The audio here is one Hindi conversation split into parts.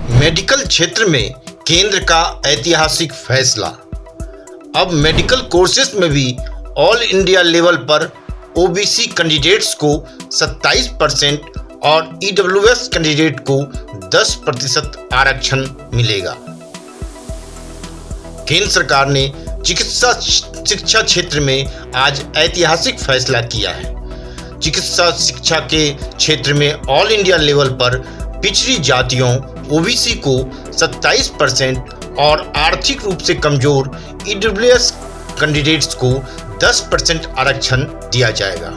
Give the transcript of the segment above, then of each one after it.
मेडिकल क्षेत्र में केंद्र का ऐतिहासिक फैसला। अब मेडिकल कोर्सेज में भी ऑल इंडिया लेवल पर ओबीसी कैंडिडेट्स को 27% और ईडब्ल्यूएस कैंडिडेट को 10% आरक्षण मिलेगा। केंद्र सरकार ने चिकित्सा शिक्षा क्षेत्र में आज ऐतिहासिक फैसला किया है। चिकित्सा शिक्षा के क्षेत्र में ऑल इंडिया लेवल पर पिछड़ी जातियों ओबीसी को 27% और आर्थिक रूप से कमजोर ईडब्ल्यूएस कैंडिडेट्स को 10% आरक्षण दिया जाएगा।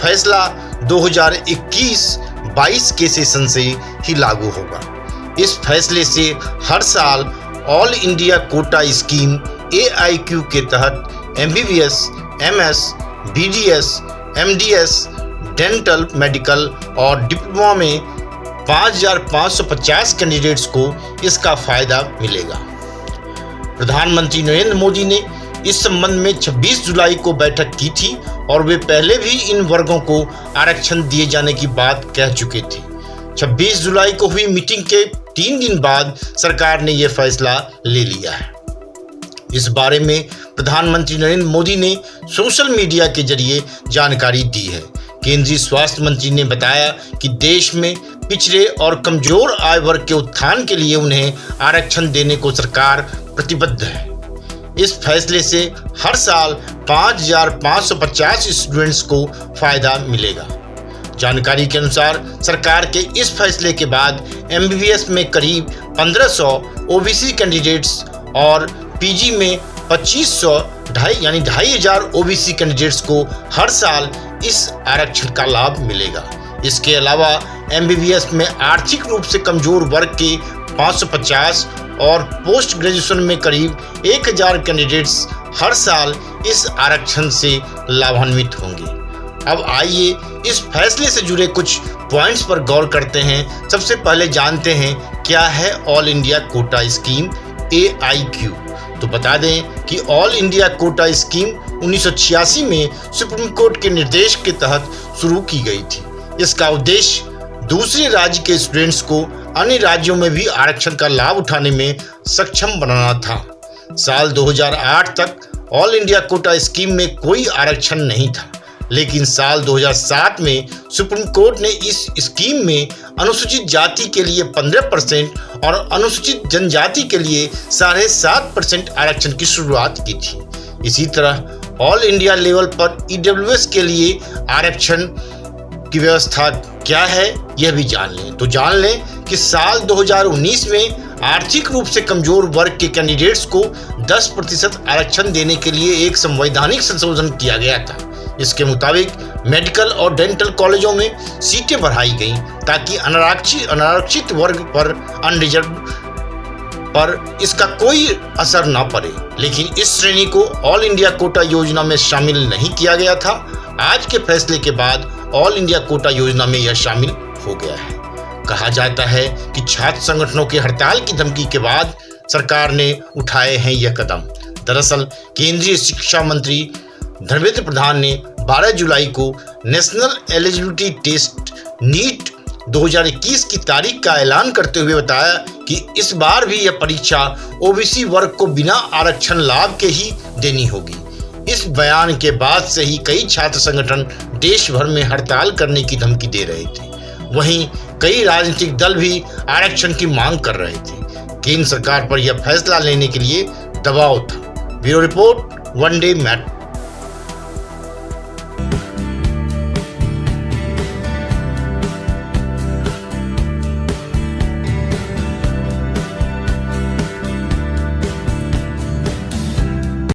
फैसला 2021-22 के सेशन से ही लागू होगा। इस फैसले से हर साल all India quota scheme AIQ के तहत MBBS, MS, BDS, MDS, dental, medical और डिप्लोमा में 5,550 कैंडिडेट्स को इसका फायदा मिलेगा। प्रधानमंत्री नरेंद्र मोदी ने इस संबंध में 26 जुलाई को बैठक की थी और वे पहले भी इन वर्गों को आरक्षण दिए जाने की बात कह चुके थे। 26 जुलाई को हुई मीटिंग के 3 दिन बाद सरकार ने यह फैसला ले लिया है। इस बारे में प्रधानमंत्री नरेंद्र मोदी ने सोशल मीडिया के जरिए जानकारी दी है। केंद्रीय स्वास्थ्य मंत्री ने बताया कि देश में पिछड़े और कमजोर आय वर्ग के उत्थान के लिए उन्हें आरक्षण देने को सरकार प्रतिबद्ध है। इस फैसले से हर साल 5,550 स्टूडेंट्स को फायदा मिलेगा। जानकारी के अनुसार सरकार के इस फैसले के बाद MBBS में करीब 1,500 ओबीसी कैंडिडेट्स और PG में 2,500 यानी 2,500 ओबीसी कैंडिडेट्स को हर साल इस आरक्षण का लाभ मिलेगा। इसके अलावा MBBS में आर्थिक रूप से कमजोर वर्ग के 550 और पोस्ट ग्रेजुएशन में करीब 1,000 कैंडिडेट्स हर साल इस आरक्षण से लाभान्वित होंगे। अब आइए इस फैसले से जुड़े कुछ पॉइंट्स पर गौर करते हैं। सबसे पहले जानते हैं क्या है all India quota scheme AIQ। तो बता दें कि ऑल इंडिया कोटा स्कीम 1986 में सुप्रीम कोर्ट के निर्देश के तहत शुरू की गई थी। इसका उद्देश्य दूसरे राज्य के स्टूडेंट्स को अन्य राज्यों में भी आरक्षण का लाभ उठाने में सक्षम बनाना था। साल 2008 तक ऑल इंडिया कोटा स्कीम में कोई आरक्षण नहीं था, लेकिन साल 2007 में सुप्रीम कोर्ट ने इस स्कीम में अनुसूचित जाति के लिए 15% और अनुसूचित जनजाति के लिए 7.5% आरक्षण की शुरुआत की थी। इसी तरह ऑल इंडिया लेवल पर ईडब्ल्यूएस के लिए आरक्षण की व्यवस्था क्या है यह भी जान लें। तो जान लें कि साल 2019 में आर्थिक रूप से कमजोर वर्ग के कैंडिडेट्स को 10% आरक्षण देने के लिए एक संवैधानिक संशोधन किया गया था। इसके मुताबिक मेडिकल और डेंटल कॉलेजों में सीटें बढ़ाई गईं ताकि अनारक्षित वर्ग पर अनरिजर्व पर इसका कोई असर न पड़े, लेकिन इस श्रेणी को ऑल इंडिया कोटा योजना में शामिल नहीं किया गया था। आज के फैसले के बाद ऑल इंडिया कोटा योजना में यह शामिल हो गया है। कहा जाता है कि छात्र संगठनों की हड़ताल की धमकी के बाद सरकार ने उठाए हैं यह कदम। दरअसल केंद्रीय शिक्षा मंत्री धर्मेंद्र प्रधान ने 12 जुलाई को नेशनल एलिजिबिलिटी टेस्ट नीट 2021 की तारीख का ऐलान करते हुए बताया कि इस बार भी यह परीक्षा ओबीसी वर्ग को बिना आरक्षण लाभ के ही देनी होगी। इस बयान के बाद से ही कई छात्र संगठन देश भर में हड़ताल करने की धमकी दे रहे थे। वहीं कई राजनीतिक दल भी आरक्षण की मांग कर रहे थे। केंद्र सरकार पर यह फैसला लेने के लिए दबाव था। Bureau report, one day matter.